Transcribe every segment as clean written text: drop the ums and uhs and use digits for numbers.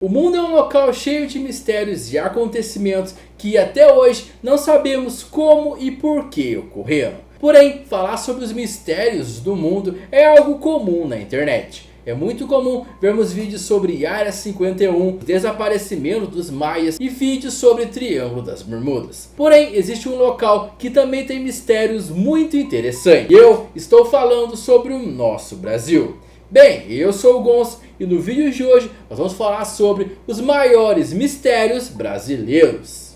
O mundo é um local cheio de mistérios e acontecimentos que até hoje não sabemos como e por que ocorreram. Porém, falar sobre os mistérios do mundo é algo comum na internet. É muito comum vermos vídeos sobre Área 51, desaparecimento dos maias e vídeos sobre Triângulo das Bermudas. Porém, existe um local que também tem mistérios muito interessantes. Eu estou falando sobre o nosso Brasil. Bem, eu sou o Gonço e no vídeo de hoje nós vamos falar sobre os maiores mistérios brasileiros.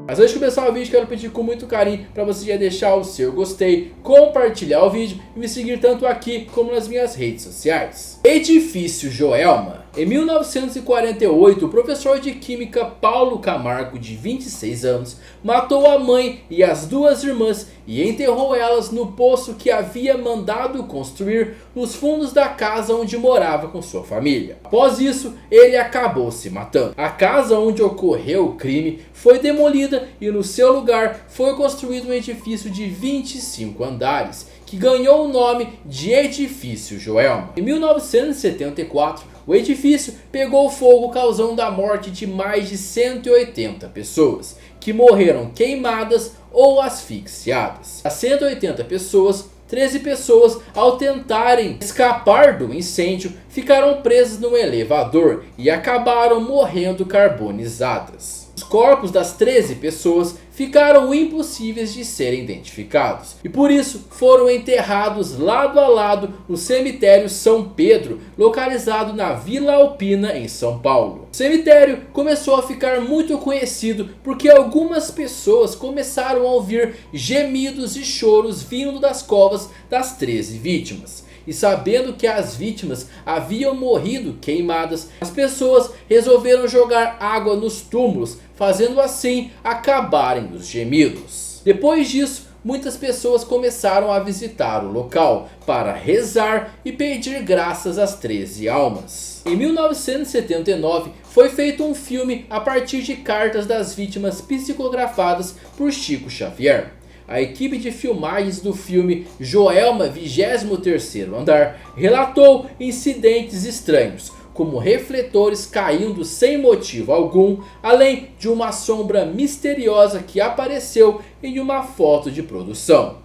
Mas antes de começar o vídeo, quero pedir com muito carinho para você já deixar o seu gostei, compartilhar o vídeo e me seguir tanto aqui como nas minhas redes sociais. Edifício Joelma. Em 1948, o professor de química Paulo Camargo, de 26 anos, matou a mãe e as duas irmãs e enterrou elas no poço que havia mandado construir nos fundos da casa onde morava com sua família. Após isso, ele acabou se matando. A casa onde ocorreu o crime foi demolida e no seu lugar foi construído um edifício de 25 andares, que ganhou o nome de Edifício Joelma. Em 1974, o edifício pegou fogo, causando a morte de mais de 180 pessoas, que morreram queimadas ou asfixiadas. Das 180 pessoas, 13 pessoas, ao tentarem escapar do incêndio, ficaram presas no elevador e acabaram morrendo carbonizadas. Os corpos das 13 pessoas ficaram impossíveis de serem identificados e por isso foram enterrados lado a lado no cemitério São Pedro, localizado na Vila Alpina, em São Paulo. O cemitério começou a ficar muito conhecido porque algumas pessoas começaram a ouvir gemidos e choros vindo das covas das 13 vítimas. E sabendo que as vítimas haviam morrido queimadas, as pessoas resolveram jogar água nos túmulos, fazendo assim acabarem os gemidos. Depois disso, muitas pessoas começaram a visitar o local para rezar e pedir graças às 13 almas. Em 1979, foi feito um filme a partir de cartas das vítimas psicografadas por Chico Xavier. A equipe de filmagens do filme Joelma, 23º Andar, relatou incidentes estranhos, como refletores caindo sem motivo algum, além de uma sombra misteriosa que apareceu em uma foto de produção.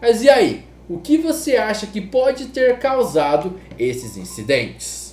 Mas e aí? O que você acha que pode ter causado esses incidentes?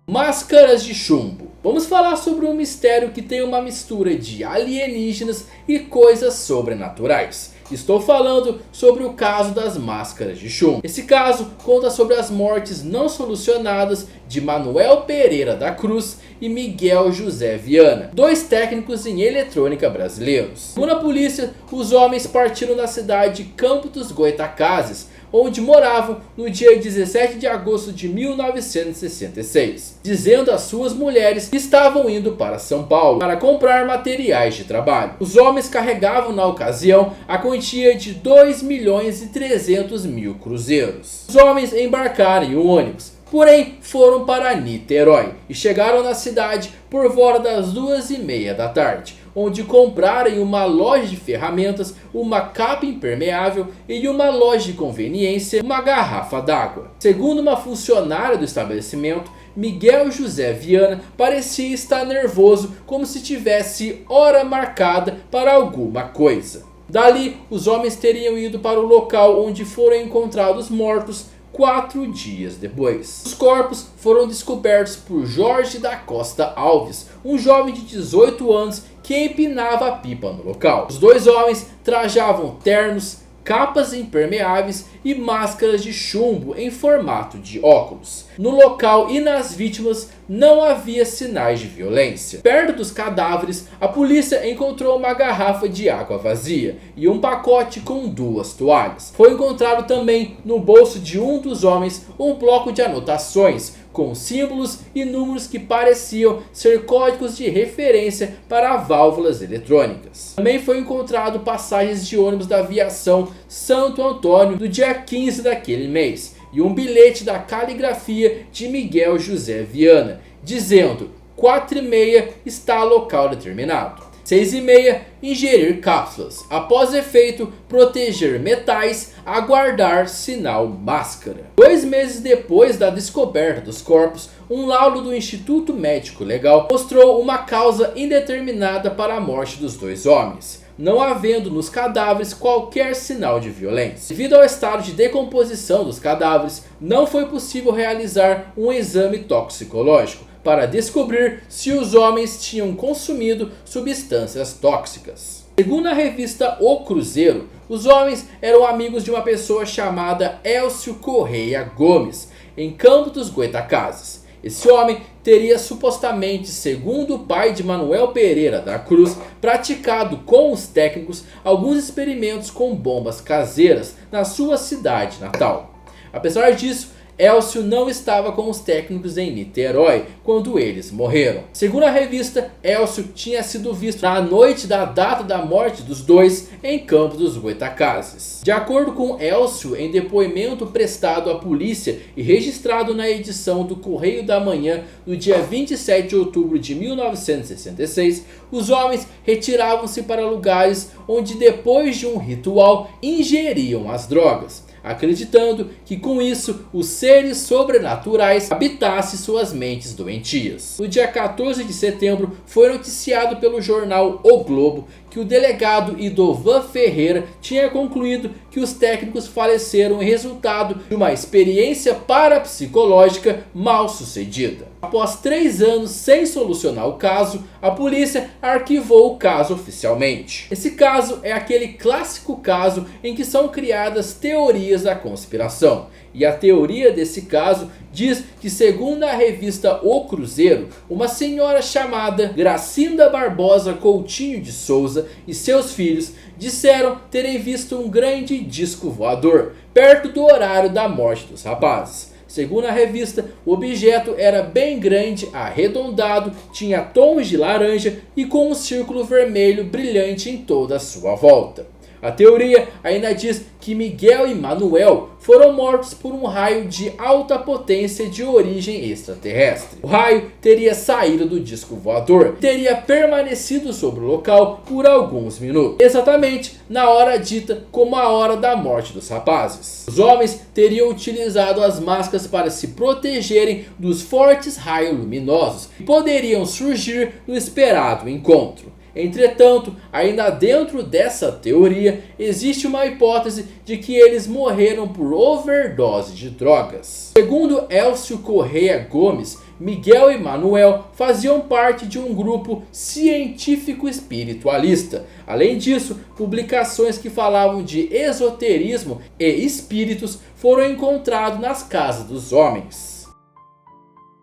Máscaras de chumbo. Vamos falar sobre um mistério que tem uma mistura de alienígenas e coisas sobrenaturais. Estou falando sobre o caso das máscaras de chumbo. Esse caso conta sobre as mortes não solucionadas de Manuel Pereira da Cruz e Miguel José Viana, dois técnicos em eletrônica brasileiros. Segundo a polícia, os homens partiram da cidade de Campo dos Goytacazes, onde moravam no dia 17 de agosto de 1966, dizendo às suas mulheres que estavam indo para São Paulo para comprar materiais de trabalho. Os homens carregavam na ocasião a quantia de 2.300.000 cruzeiros. Os homens embarcaram em um ônibus, porém foram para Niterói e chegaram na cidade por volta das 2h30 da tarde, onde compraram em uma loja de ferramentas uma capa impermeável e em uma loja de conveniência uma garrafa d'água. Segundo uma funcionária do estabelecimento, Miguel José Viana parecia estar nervoso, como se tivesse hora marcada para alguma coisa. Dali, os homens teriam ido para o local onde foram encontrados mortos 4 dias depois. Os corpos foram descobertos por Jorge da Costa Alves, um jovem de 18 anos que empinava a pipa no local. Os dois homens trajavam ternos, capas impermeáveis e máscaras de chumbo em formato de óculos. No local e nas vítimas não havia sinais de violência. Perto dos cadáveres, a polícia encontrou uma garrafa de água vazia e um pacote com 2 toalhas. Foi encontrado também no bolso de um dos homens um bloco de anotações com símbolos e números que pareciam ser códigos de referência para válvulas eletrônicas. Também foi encontrado passagens de ônibus da aviação Santo Antônio do dia 15 daquele mês e um bilhete da caligrafia de Miguel José Viana, dizendo 4h30 está local determinado. 6:30, ingerir cápsulas. Após efeito, proteger metais, aguardar sinal máscara. 2 meses depois da descoberta dos corpos, um laudo do Instituto Médico Legal mostrou uma causa indeterminada para a morte dos 2 homens, não havendo nos cadáveres qualquer sinal de violência. Devido ao estado de decomposição dos cadáveres, não foi possível realizar um exame toxicológico para descobrir se os homens tinham consumido substâncias tóxicas. Segundo a revista O Cruzeiro, os homens eram amigos de uma pessoa chamada Elcio Correia Gomes, em Campo dos Goytacazes. Esse homem teria supostamente, segundo o pai de Manuel Pereira da Cruz, praticado com os técnicos alguns experimentos com bombas caseiras na sua cidade natal. Apesar disso, Elcio não estava com os técnicos em Niterói quando eles morreram. Segundo a revista, Elcio tinha sido visto na noite da data da morte dos 2 em Campos dos Goytacazes. De acordo com Elcio, em depoimento prestado à polícia e registrado na edição do Correio da Manhã no dia 27 de outubro de 1966, os homens retiravam-se para lugares onde, depois de um ritual, ingeriam as drogas, acreditando que com isso os seres sobrenaturais habitassem suas mentes doentias. No dia 14 de setembro foi noticiado pelo jornal O Globo que o delegado Idovan Ferreira tinha concluído que os técnicos faleceram em resultado de uma experiência parapsicológica mal sucedida. Após 3 anos sem solucionar o caso, a polícia arquivou o caso oficialmente. Esse caso é aquele clássico caso em que são criadas teorias da conspiração. E a teoria desse caso diz que, segundo a revista O Cruzeiro, uma senhora chamada Gracinda Barbosa Coutinho de Souza e seus filhos disseram terem visto um grande disco voador perto do horário da morte dos rapazes. Segundo a revista, o objeto era bem grande, arredondado, tinha tons de laranja e com um círculo vermelho brilhante em toda a sua volta. A teoria ainda diz que Miguel e Manuel foram mortos por um raio de alta potência de origem extraterrestre. O raio teria saído do disco voador e teria permanecido sobre o local por alguns minutos, exatamente na hora dita como a hora da morte dos rapazes. Os homens teriam utilizado as máscaras para se protegerem dos fortes raios luminosos que poderiam surgir no esperado encontro. Entretanto, ainda dentro dessa teoria, existe uma hipótese de que eles morreram por overdose de drogas. Segundo Elcio Correia Gomes, Miguel e Manuel faziam parte de um grupo científico espiritualista. Além disso, publicações que falavam de esoterismo e espíritos foram encontradas nas casas dos homens.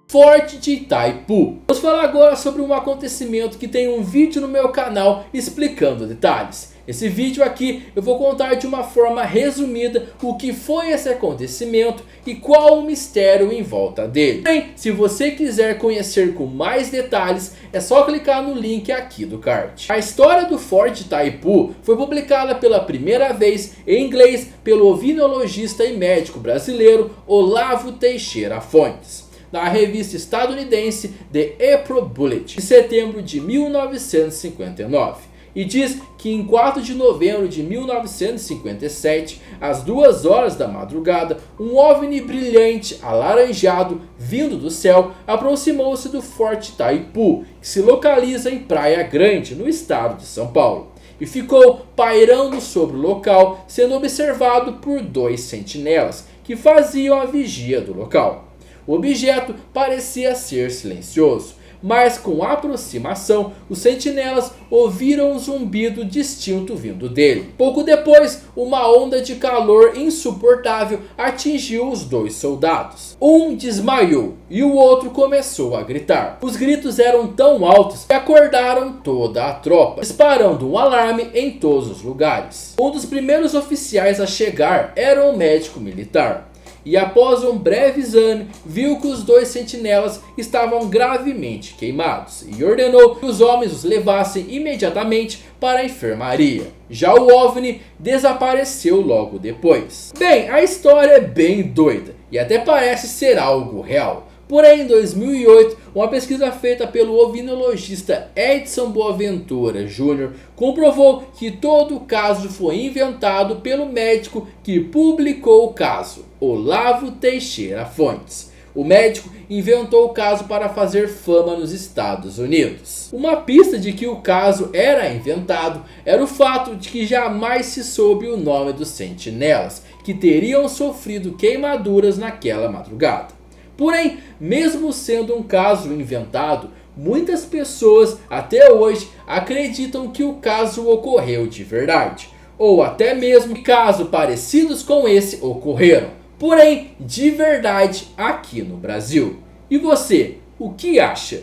Forte de Itaipu. Vamos falar agora sobre um acontecimento que tem um vídeo no meu canal explicando detalhes. Esse vídeo aqui eu vou contar de uma forma resumida o que foi esse acontecimento e qual o mistério em volta dele. Bem, se você quiser conhecer com mais detalhes, é só clicar no link aqui do card. A história do Forte Itaipu foi publicada pela primeira vez em inglês pelo ovinologista e médico brasileiro Olavo Teixeira Fontes, na revista estadunidense The April Bulletin, de setembro de 1959. E diz que em 4 de novembro de 1957, às 2 horas da madrugada, um OVNI brilhante alaranjado vindo do céu aproximou-se do Forte Itaipu, que se localiza em Praia Grande, no estado de São Paulo, e ficou pairando sobre o local, sendo observado por 2 sentinelas que faziam a vigia do local. O objeto parecia ser silencioso, mas com a aproximação, os sentinelas ouviram um zumbido distinto vindo dele. Pouco depois, uma onda de calor insuportável atingiu os 2 soldados. Um desmaiou e o outro começou a gritar. Os gritos eram tão altos que acordaram toda a tropa, disparando um alarme em todos os lugares. Um dos primeiros oficiais a chegar era um médico militar. E após um breve exame, viu que os 2 sentinelas estavam gravemente queimados e ordenou que os homens os levassem imediatamente para a enfermaria. Já o OVNI desapareceu logo depois. Bem, a história é bem doida e até parece ser algo real. Porém, em 2008, uma pesquisa feita pelo ovinologista Edson Boaventura Jr. comprovou que todo o caso foi inventado pelo médico que publicou o caso, Olavo Teixeira Fontes. O médico inventou o caso para fazer fama nos Estados Unidos. Uma pista de que o caso era inventado era o fato de que jamais se soube o nome dos sentinelas que teriam sofrido queimaduras naquela madrugada. Porém, mesmo sendo um caso inventado, muitas pessoas até hoje acreditam que o caso ocorreu de verdade, ou até mesmo que casos parecidos com esse ocorreram, porém de verdade aqui no Brasil. E você, o que acha?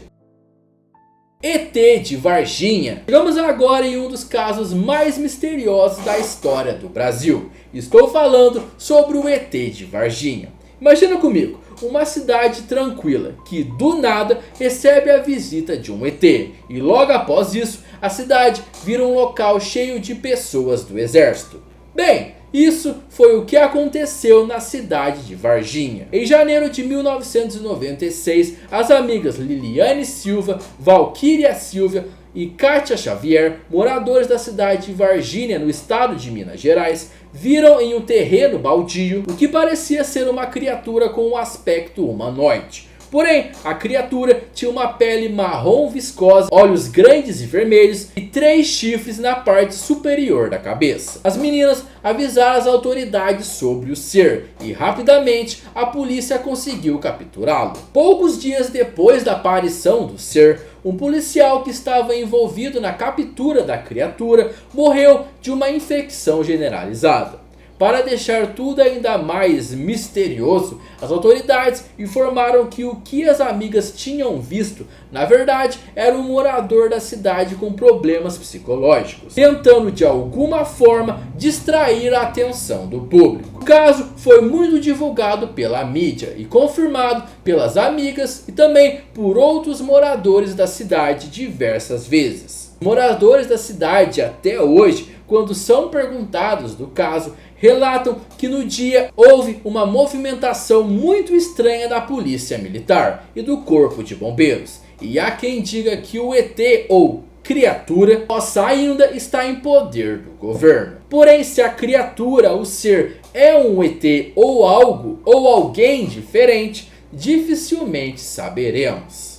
ET de Varginha. Chegamos agora em um dos casos mais misteriosos da história do Brasil. Estou falando sobre o ET de Varginha. Imagina comigo, uma cidade tranquila que do nada recebe a visita de um ET. E logo após isso, a cidade vira um local cheio de pessoas do exército. Bem, isso foi o que aconteceu na cidade de Varginha. Em janeiro de 1996, as amigas Liliane Silva, Valquíria Silva e Kátia Xavier, moradores da cidade de Varginha, no estado de Minas Gerais, viram em um terreno baldio o que parecia ser uma criatura com um aspecto humanoide. Porém, a criatura tinha uma pele marrom viscosa, olhos grandes e vermelhos e 3 chifres na parte superior da cabeça. As meninas avisaram as autoridades sobre o ser e rapidamente a polícia conseguiu capturá-lo. Poucos dias depois da aparição do ser, um policial que estava envolvido na captura da criatura morreu de uma infecção generalizada. Para deixar tudo ainda mais misterioso, as autoridades informaram que o que as amigas tinham visto, na verdade, era um morador da cidade com problemas psicológicos, tentando de alguma forma distrair a atenção do público. O caso foi muito divulgado pela mídia e confirmado pelas amigas e também por outros moradores da cidade diversas vezes. Moradores da cidade até hoje, quando são perguntados do caso, relatam que no dia houve uma movimentação muito estranha da polícia militar e do corpo de bombeiros. E há quem diga que o ET ou criatura possa ainda estar em poder do governo. Porém, se a criatura, o ser, é um ET ou algo ou alguém diferente, dificilmente saberemos.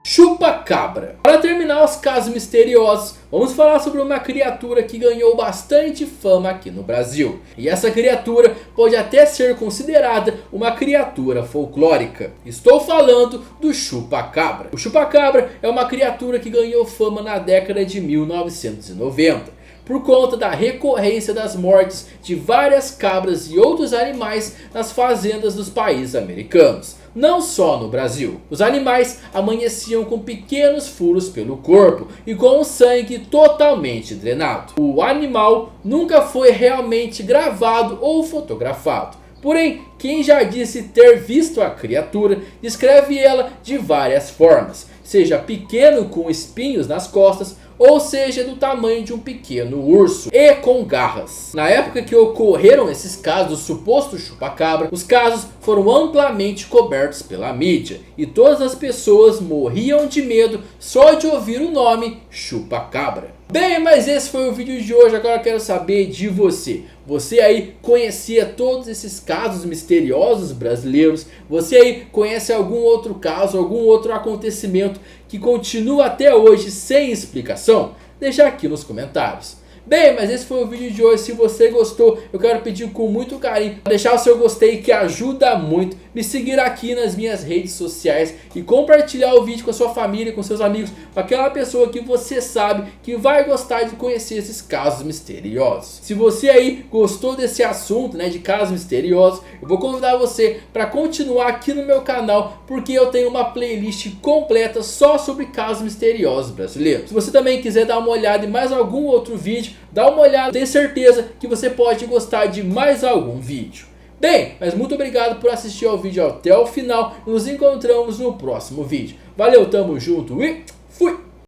Chupa-cabra. Para terminar os casos misteriosos, vamos falar sobre uma criatura que ganhou bastante fama aqui no Brasil. E essa criatura pode até ser considerada uma criatura folclórica. Estou falando do chupa-cabra. O chupa-cabra é uma criatura que ganhou fama na década de 1990. Por conta da recorrência das mortes de várias cabras e outros animais nas fazendas dos países americanos. Não só no Brasil. Os animais amanheciam com pequenos furos pelo corpo e com o sangue totalmente drenado. O animal nunca foi realmente gravado ou fotografado. Porém, quem já disse ter visto a criatura, descreve ela de várias formas. Seja pequeno com espinhos nas costas, ou seja do tamanho de um pequeno urso e com garras. Na época que ocorreram esses casos do suposto chupa-cabra, os casos foram amplamente cobertos pela mídia e todas as pessoas morriam de medo só de ouvir o nome chupa-cabra. Bem, mas esse foi o vídeo de hoje. Agora eu quero saber de você. Você aí conhecia todos esses casos misteriosos brasileiros? Você aí conhece algum outro caso, algum outro acontecimento que continua até hoje sem explicação? Deixa aqui nos comentários. Bem, mas esse foi o vídeo de hoje. Se você gostou, eu quero pedir com muito carinho para deixar o seu gostei, que ajuda muito. Me seguir aqui nas minhas redes sociais e compartilhar o vídeo com a sua família, com seus amigos, com aquela pessoa que você sabe que vai gostar de conhecer esses casos misteriosos. Se você aí gostou desse assunto, né, de casos misteriosos, eu vou convidar você para continuar aqui no meu canal, porque eu tenho uma playlist completa só sobre casos misteriosos brasileiros. Se você também quiser dar uma olhada em mais algum outro vídeo, dá uma olhada, tenho certeza que você pode gostar de mais algum vídeo. Bem, mas muito obrigado por assistir ao vídeo até o final. Nos encontramos no próximo vídeo. Valeu, tamo junto e